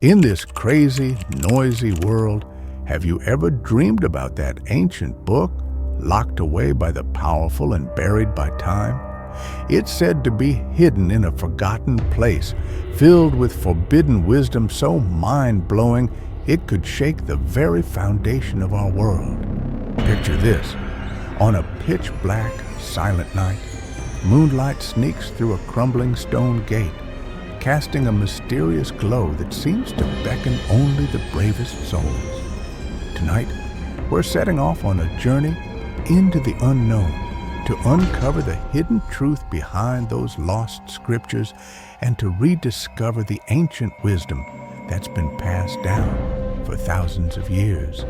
In this crazy, noisy world, have you ever dreamed about that ancient book, locked away by the powerful and buried by time? It's said to be hidden in a forgotten place, filled with forbidden wisdom so mind-blowing it could shake the very foundation of our world. Picture this. On a pitch-black, silent night, moonlight sneaks through a crumbling stone gate, casting a mysterious glow that seems to beckon only the bravest souls. Tonight, we're setting off on a journey into the unknown to uncover the hidden truth behind those lost scriptures and to rediscover the ancient wisdom that's been passed down for thousands of years.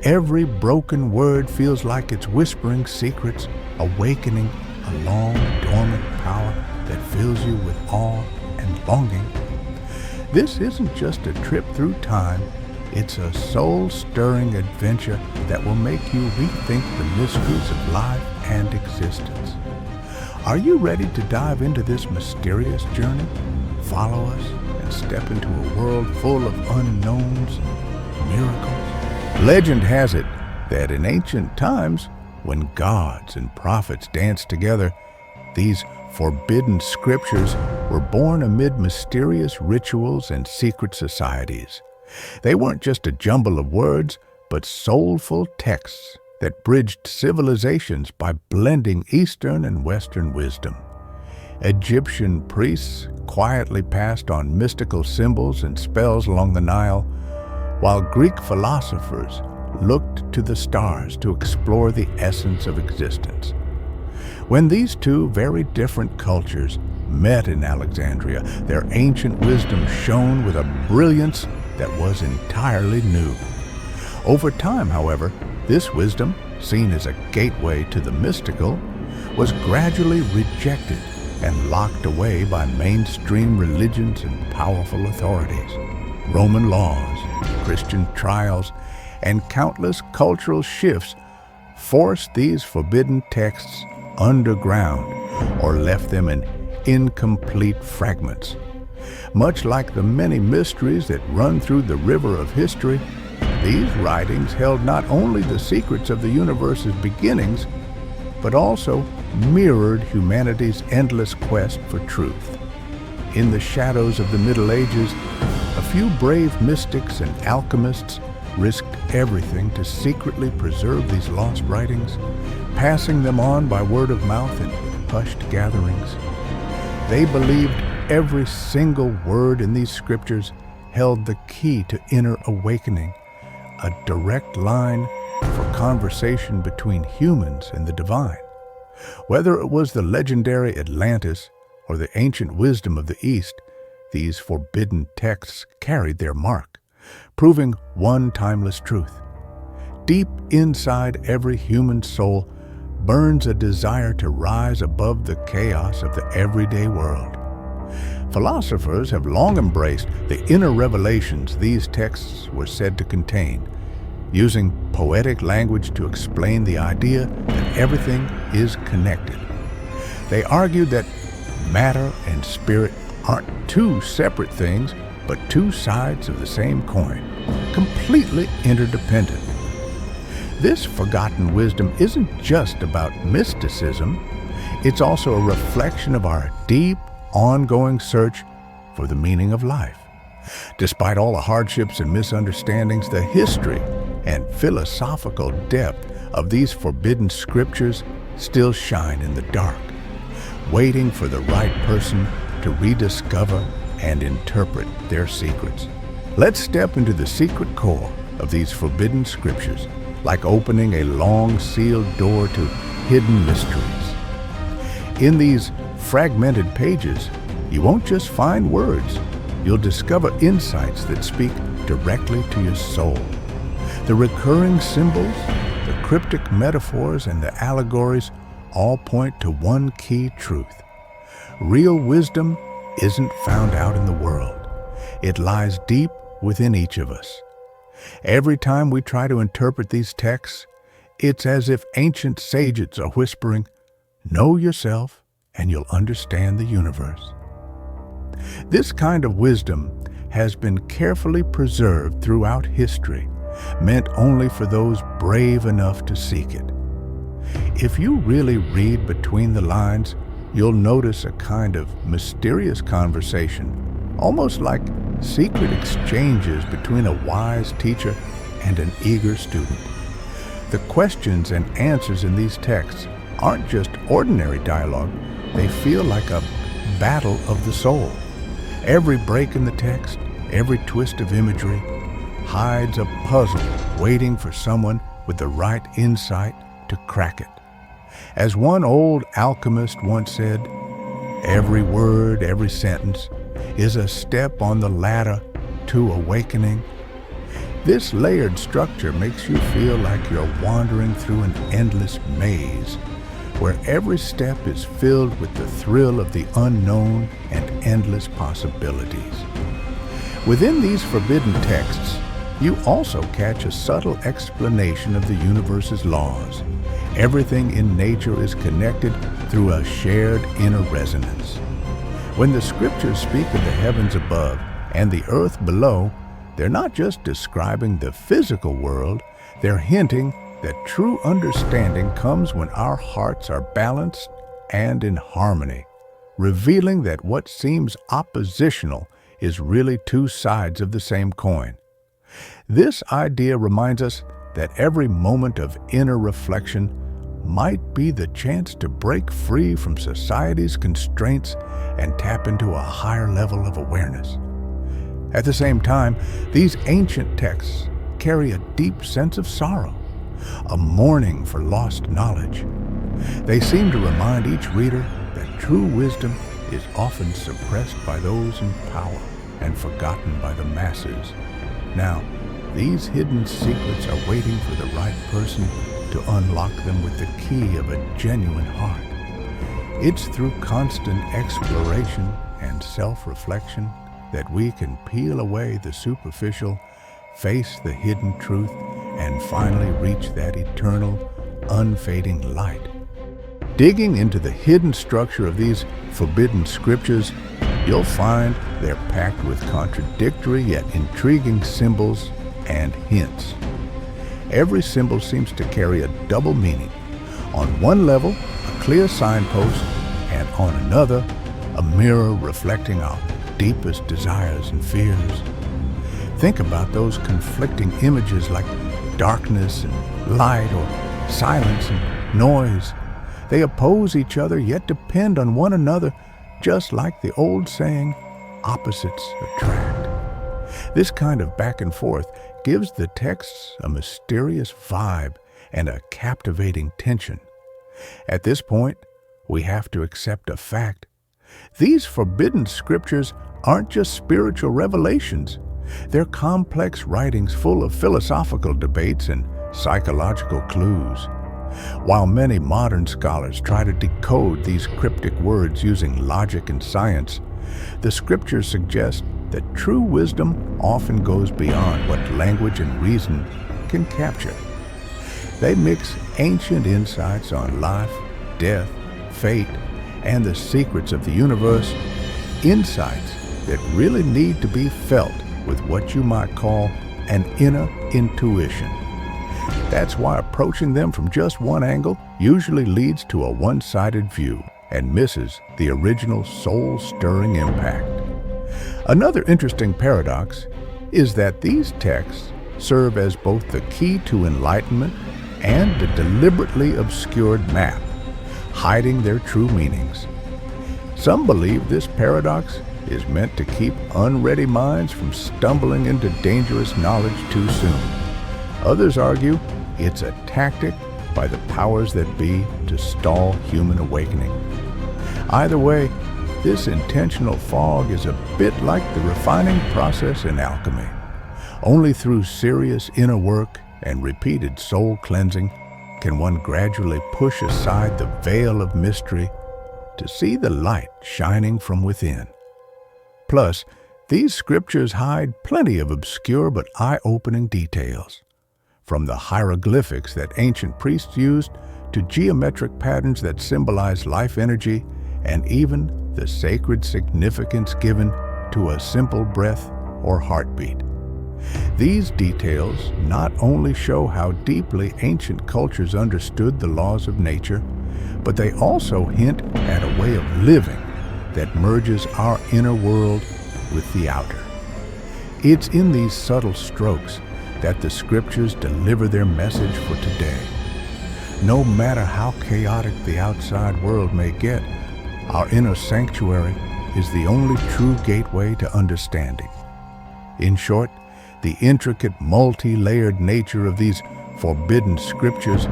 Every broken word feels like it's whispering secrets, awakening a long dormant power that fills you with awe and longing. This isn't just a trip through time, it's a soul-stirring adventure that will make you rethink the mysteries of life and existence. Are you ready to dive into this mysterious journey? Follow us and step into a world full of unknowns, miracles. Legend has it that in ancient times, when gods and prophets danced together, these forbidden scriptures were born amid mysterious rituals and secret societies. They weren't just a jumble of words, but soulful texts that bridged civilizations by blending Eastern and Western wisdom. Egyptian priests quietly passed on mystical symbols and spells along the Nile, while Greek philosophers looked to the stars to explore the essence of existence. When these two very different cultures met in Alexandria, their ancient wisdom shone with a brilliance that was entirely new. Over time, however, this wisdom, seen as a gateway to the mystical, was gradually rejected and locked away by mainstream religions and powerful authorities. Roman laws, Christian trials, and countless cultural shifts forced these forbidden texts underground or left them in incomplete fragments. Much like the many mysteries that run through the river of history, these writings held not only the secrets of the universe's beginnings, but also mirrored humanity's endless quest for truth. In the shadows of the Middle Ages, a few brave mystics and alchemists risked everything to secretly preserve these lost writings, passing them on by word of mouth in hushed gatherings. They believed every single word in these scriptures held the key to inner awakening, a direct line for conversation between humans and the divine. Whether it was the legendary Atlantis or the ancient wisdom of the East, these forbidden texts carried their mark, proving one timeless truth. Deep inside every human soul burns a desire to rise above the chaos of the everyday world. Philosophers have long embraced the inner revelations these texts were said to contain, using poetic language to explain the idea that everything is connected. They argued that matter and spirit aren't two separate things, but two sides of the same coin, completely interdependent. This forgotten wisdom isn't just about mysticism, it's also a reflection of our deep, ongoing search for the meaning of life. Despite all the hardships and misunderstandings, the history and philosophical depth of these forbidden scriptures still shine in the dark, waiting for the right person to rediscover and interpret their secrets. Let's step into the secret core of these forbidden scriptures, like opening a long sealed door to hidden mysteries. In these fragmented pages, you won't just find words, you'll discover insights that speak directly to your soul. The recurring symbols, the cryptic metaphors, and the allegories all point to one key truth. Real wisdom isn't found out in the world. It lies deep within each of us. Every time we try to interpret these texts, it's as if ancient sages are whispering, "Know yourself and you'll understand the universe." This kind of wisdom has been carefully preserved throughout history, meant only for those brave enough to seek it. If you really read between the lines, you'll notice a kind of mysterious conversation, almost like secret exchanges between a wise teacher and an eager student. The questions and answers in these texts aren't just ordinary dialogue, they feel like a battle of the soul. Every break in the text, every twist of imagery, hides a puzzle waiting for someone with the right insight to crack it. As one old alchemist once said, every word, every sentence is a step on the ladder to awakening. This layered structure makes you feel like you're wandering through an endless maze, where every step is filled with the thrill of the unknown and endless possibilities. Within these forbidden texts, you also catch a subtle explanation of the universe's laws. Everything in nature is connected through a shared inner resonance. When the scriptures speak of the heavens above and the earth below, they're not just describing the physical world, they're hinting that true understanding comes when our hearts are balanced and in harmony, revealing that what seems oppositional is really two sides of the same coin. This idea reminds us that every moment of inner reflection might be the chance to break free from society's constraints and tap into a higher level of awareness. At the same time, these ancient texts carry a deep sense of sorrow, a mourning for lost knowledge. They seem to remind each reader that true wisdom is often suppressed by those in power and forgotten by the masses. Now, these hidden secrets are waiting for the right person to unlock them with the key of a genuine heart. It's through constant exploration and self-reflection that we can peel away the superficial, face the hidden truth, and finally reach that eternal, unfading light. Digging into the hidden structure of these forbidden scriptures, you'll find they're packed with contradictory yet intriguing symbols and hints. Every symbol seems to carry a double meaning. On one level, a clear signpost, and on another, a mirror reflecting our deepest desires and fears. Think about those conflicting images like darkness and light, or silence and noise. They oppose each other yet depend on one another, just like the old saying, opposites attract. This kind of back and forth gives the texts a mysterious vibe and a captivating tension. At this point, we have to accept a fact. These forbidden scriptures aren't just spiritual revelations. They're complex writings full of philosophical debates and psychological clues. While many modern scholars try to decode these cryptic words using logic and science, the scriptures suggest that true wisdom often goes beyond what language and reason can capture. They mix ancient insights on life, death, fate, and the secrets of the universe, insights that really need to be felt with what you might call an inner intuition. That's why approaching them from just one angle usually leads to a one-sided view and misses the original soul-stirring impact. Another interesting paradox is that these texts serve as both the key to enlightenment and a deliberately obscured map, hiding their true meanings. Some believe this paradox is meant to keep unready minds from stumbling into dangerous knowledge too soon. Others argue it's a tactic by the powers that be to stall human awakening. Either way, this intentional fog is a bit like the refining process in alchemy. Only through serious inner work and repeated soul cleansing can one gradually push aside the veil of mystery to see the light shining from within. Plus, these scriptures hide plenty of obscure but eye-opening details. From the hieroglyphics that ancient priests used to geometric patterns that symbolize life energy, and even the sacred significance given to a simple breath or heartbeat. These details not only show how deeply ancient cultures understood the laws of nature, but they also hint at a way of living that merges our inner world with the outer. It's in these subtle strokes that the scriptures deliver their message for today. No matter how chaotic the outside world may get, our inner sanctuary is the only true gateway to understanding. In short, the intricate, multi-layered nature of these forbidden scriptures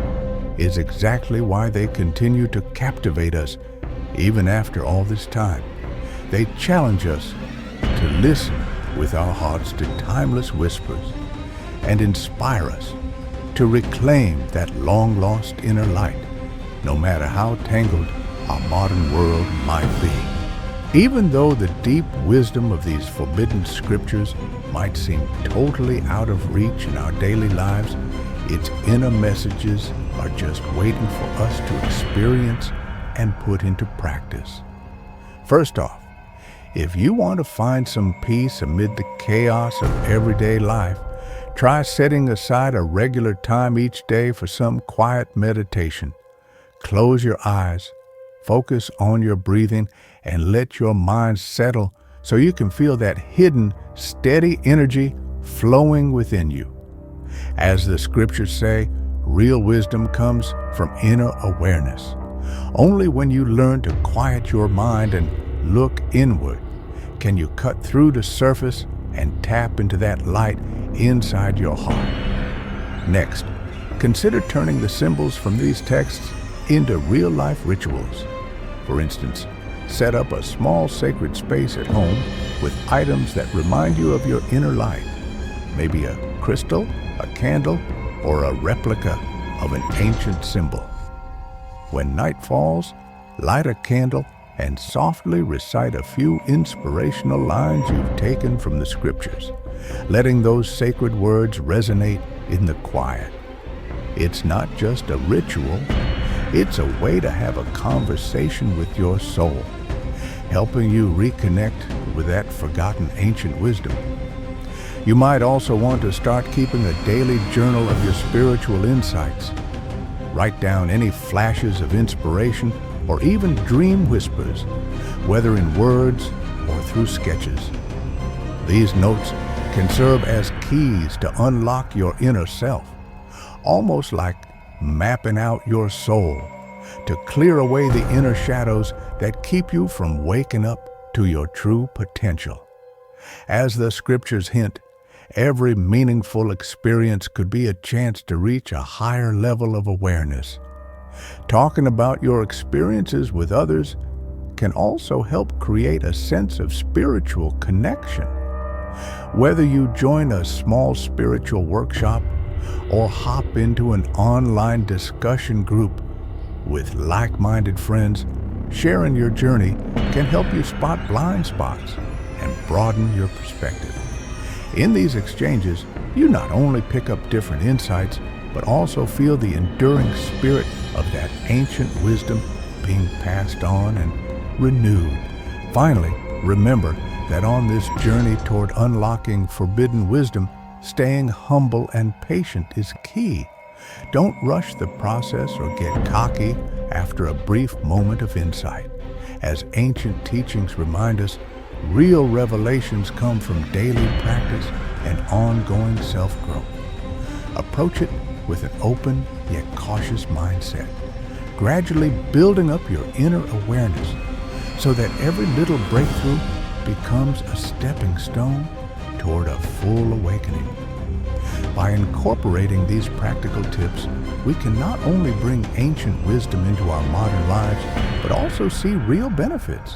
is exactly why they continue to captivate us even after all this time. They challenge us to listen with our hearts to timeless whispers and inspire us to reclaim that long-lost inner light, no matter how tangled our modern world might be. Even though the deep wisdom of these forbidden scriptures might seem totally out of reach in our daily lives, its inner messages are just waiting for us to experience and put into practice. First off, if you want to find some peace amid the chaos of everyday life, try setting aside a regular time each day for some quiet meditation. Close your eyes, focus on your breathing, and let your mind settle so you can feel that hidden, steady energy flowing within you. As the scriptures say, real wisdom comes from inner awareness. Only when you learn to quiet your mind and look inward can you cut through the surface and tap into that light inside your heart. Next, consider turning the symbols from these texts into real-life rituals. For instance, set up a small sacred space at home with items that remind you of your inner light. Maybe a crystal, a candle, or a replica of an ancient symbol. When night falls, light a candle and softly recite a few inspirational lines you've taken from the scriptures, letting those sacred words resonate in the quiet. It's not just a ritual, it's a way to have a conversation with your soul, helping you reconnect with that forgotten ancient wisdom. You might also want to start keeping a daily journal of your spiritual insights. Write down any flashes of inspiration or even dream whispers, whether in words or through sketches. These notes can serve as keys to unlock your inner self, almost like mapping out your soul, to clear away the inner shadows that keep you from waking up to your true potential. As the scriptures hint, every meaningful experience could be a chance to reach a higher level of awareness. Talking about your experiences with others can also help create a sense of spiritual connection. Whether you join a small spiritual workshop or hop into an online discussion group with like-minded friends, sharing your journey can help you spot blind spots and broaden your perspective. In these exchanges, you not only pick up different insights, but also feel the enduring spirit of that ancient wisdom being passed on and renewed. Finally, remember that on this journey toward unlocking forbidden wisdom, staying humble and patient is key. Don't rush the process or get cocky after a brief moment of insight. As ancient teachings remind us, real revelations come from daily practice and ongoing self-growth. Approach it with an open yet cautious mindset, gradually building up your inner awareness so that every little breakthrough becomes a stepping stone toward a full awakening. By incorporating these practical tips, we can not only bring ancient wisdom into our modern lives, but also see real benefits,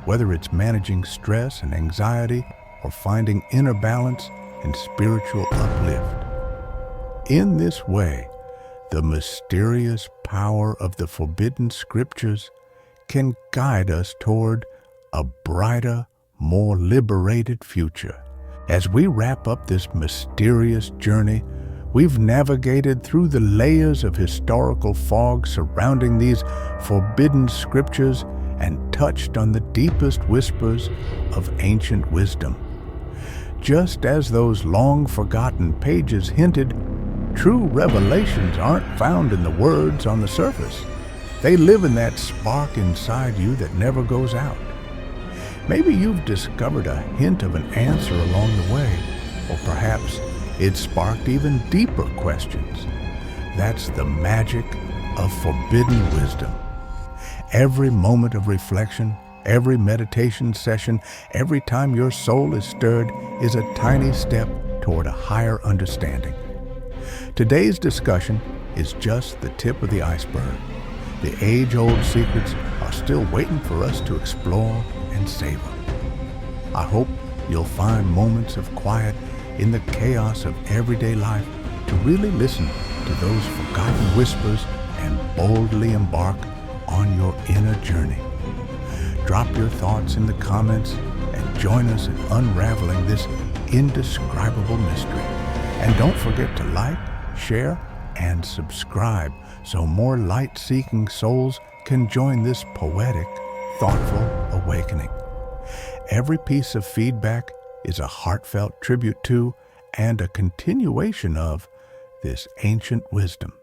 whether it's managing stress and anxiety or finding inner balance and spiritual uplift. In this way, the mysterious power of the forbidden scriptures can guide us toward a brighter, more liberated future. As we wrap up this mysterious journey, we've navigated through the layers of historical fog surrounding these forbidden scriptures and touched on the deepest whispers of ancient wisdom. Just as those long-forgotten pages hinted, true revelations aren't found in the words on the surface. They live in that spark inside you that never goes out. Maybe you've discovered a hint of an answer along the way, or perhaps it sparked even deeper questions. That's the magic of forbidden wisdom. Every moment of reflection, every meditation session, every time your soul is stirred is a tiny step toward a higher understanding. Today's discussion is just the tip of the iceberg. The age-old secrets are still waiting for us to explore and savor. I hope you'll find moments of quiet in the chaos of everyday life to really listen to those forgotten whispers and boldly embark on your inner journey. Drop your thoughts in the comments and join us in unraveling this indescribable mystery. And don't forget to like, share, and subscribe so more light-seeking souls can join this poetic, thoughtful awakening. Every piece of feedback is a heartfelt tribute to and a continuation of this ancient wisdom.